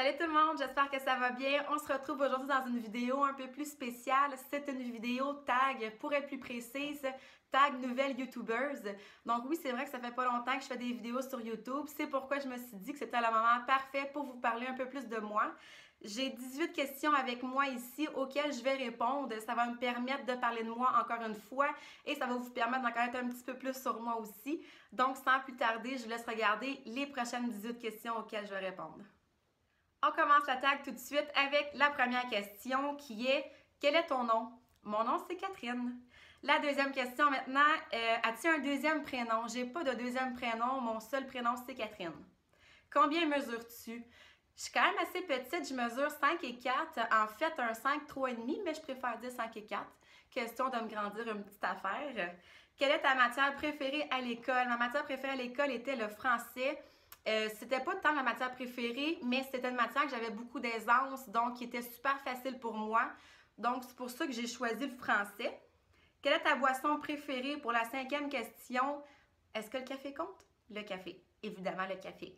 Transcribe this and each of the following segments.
Salut tout le monde, j'espère que ça va bien. On se retrouve aujourd'hui dans une vidéo un peu plus spéciale. C'est une vidéo tag, pour être plus précise, tag nouvelles YouTubers. Donc oui, c'est vrai que ça fait pas longtemps que je fais des vidéos sur YouTube. C'est pourquoi je me suis dit que c'était le moment parfait pour vous parler un peu plus de moi. J'ai 18 questions avec moi ici auxquelles je vais répondre. Ça va me permettre de parler de moi encore une fois et ça va vous permettre d'en connaître un petit peu plus sur moi aussi. Donc sans plus tarder, je vous laisse regarder les prochaines 18 questions auxquelles je vais répondre. On commence la tag tout de suite avec la première question qui est « Quel est ton nom? » Mon nom, c'est Catherine. La deuxième question maintenant, as-tu un deuxième prénom? J'ai pas de deuxième prénom, mon seul prénom, c'est Catherine. Combien mesures-tu? Je suis quand même assez petite, je mesure 5 et 4, en fait un 5, 3,5, mais je préfère dire 5 et 4. Question de me grandir une petite affaire. Quelle est ta matière préférée à l'école? Ma matière préférée à l'école était le français. C'était pas tant ma matière préférée, mais c'était une matière que j'avais beaucoup d'aisance, donc qui était super facile pour moi. Donc, c'est pour ça que j'ai choisi le français. Quelle est ta boisson préférée pour la cinquième question? Est-ce que le café compte? Le café. Évidemment, le café.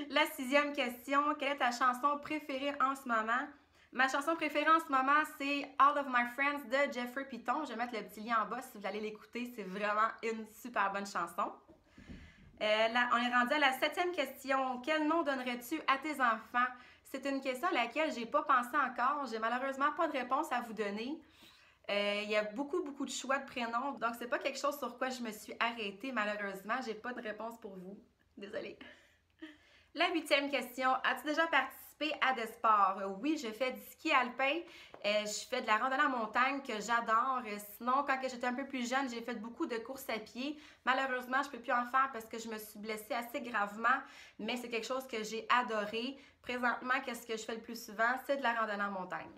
La sixième question, quelle est ta chanson préférée en ce moment? Ma chanson préférée en ce moment, c'est All of My Friends de Jeffrey Piton. Je vais mettre le petit lien en bas si vous voulez aller l'écouter. C'est vraiment une super bonne chanson. On est rendu à la septième question. Quel nom donnerais-tu à tes enfants? C'est une question à laquelle je n'ai pas pensé encore. J'ai malheureusement pas de réponse à vous donner. Il y a beaucoup de choix de prénoms, donc c'est pas quelque chose sur quoi je me suis arrêtée malheureusement. J'ai pas de réponse pour vous. Désolée. La huitième question. As-tu déjà participé à des sports? Oui, je fais du ski alpin. Je fais de la randonnée en montagne que j'adore. Sinon, quand j'étais un peu plus jeune, j'ai fait beaucoup de courses à pied. Malheureusement, je ne peux plus en faire parce que je me suis blessée assez gravement, mais c'est quelque chose que j'ai adoré. Présentement, qu'est-ce que je fais le plus souvent? C'est de la randonnée en montagne.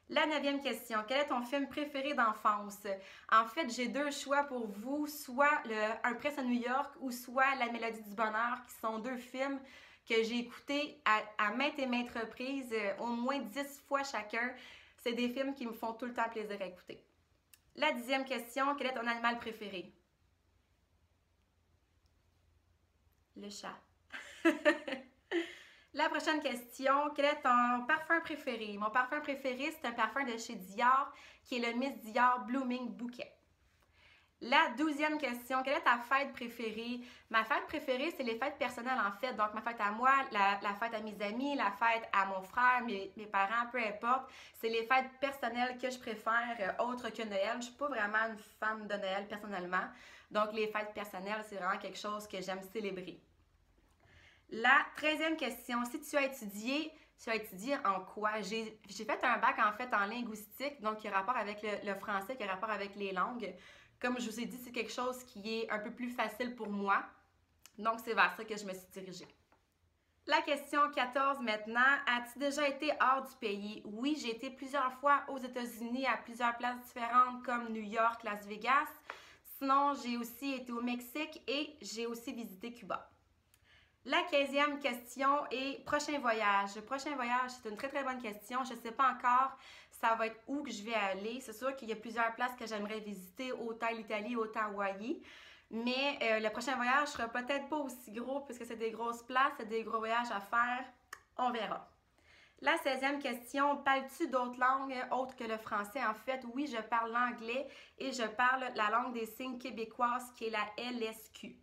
La neuvième question. Quel est ton film préféré d'enfance? En fait, j'ai deux choix pour vous, soit Un prince à New York ou soit La Mélodie du bonheur, qui sont deux films que j'ai écoutés à maintes et maintes reprises, au moins 10 fois chacun. C'est des films qui me font tout le temps plaisir à écouter. La dixième question. Quel est ton animal préféré? Le chat. La prochaine question, quel est ton parfum préféré? Mon parfum préféré, c'est un parfum de chez Dior qui est le Miss Dior Blooming Bouquet. La 12e question, quelle est ta fête préférée? Ma fête préférée, c'est les fêtes personnelles en fait. Donc ma fête à moi, la fête à mes amis, la fête à mon frère, mes parents, peu importe. C'est les fêtes personnelles que je préfère autres que Noël. Je ne suis pas vraiment une fan de Noël personnellement. Donc les fêtes personnelles, c'est vraiment quelque chose que j'aime célébrer. La 13e question, si tu as étudié en quoi? J'ai fait un bac en fait en linguistique, donc qui a rapport avec le français, qui a rapport avec les langues. Comme je vous ai dit, c'est quelque chose qui est un peu plus facile pour moi. Donc, c'est vers ça que je me suis dirigée. La question 14 maintenant, as-tu déjà été hors du pays? Oui, j'ai été plusieurs fois aux États-Unis à plusieurs places différentes comme New York, Las Vegas. Sinon, j'ai aussi été au Mexique et j'ai aussi visité Cuba. La 15e question est prochain voyage. Le prochain voyage, c'est une très bonne question. Je ne sais pas encore ça va être où que je vais aller. C'est sûr qu'il y a plusieurs places que j'aimerais visiter, autant l'Italie, autant Hawaï. Mais le prochain voyage ne sera peut-être pas aussi gros puisque c'est des grosses places, c'est des gros voyages à faire. On verra. La 16e question, parles-tu d'autres langues autres que le français? En fait, oui, je parle l'anglais et je parle la langue des signes québécoise qui est la LSQ.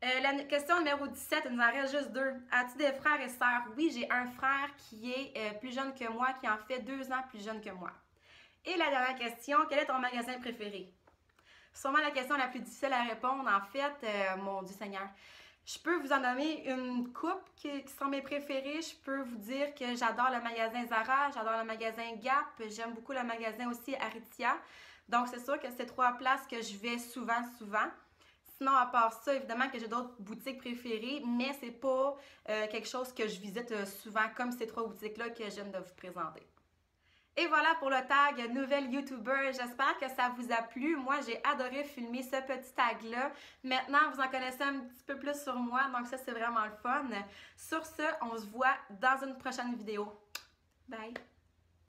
La question numéro 17, il nous en reste juste deux. As-tu des frères et sœurs? Oui, j'ai un frère qui est plus jeune que moi, qui en fait 2 ans plus jeune que moi. Et la dernière question, quel est ton magasin préféré? Sûrement la question la plus difficile à répondre, en fait, mon Dieu Seigneur. Je peux vous en nommer une coupe qui sont mes préférés. Je peux vous dire que j'adore le magasin Zara, j'adore le magasin Gap, j'aime beaucoup le magasin aussi Aritzia. Donc, c'est sûr que c'est 3 places que je vais souvent. Sinon, à part ça, évidemment que j'ai d'autres boutiques préférées, mais c'est pas quelque chose que je visite souvent comme ces 3 boutiques-là que je viens de vous présenter. Et voilà pour le tag nouvelle YouTuber. J'espère que ça vous a plu. Moi, j'ai adoré filmer ce petit tag-là. Maintenant, vous en connaissez un petit peu plus sur moi, donc ça, c'est vraiment le fun. Sur ce, on se voit dans une prochaine vidéo. Bye!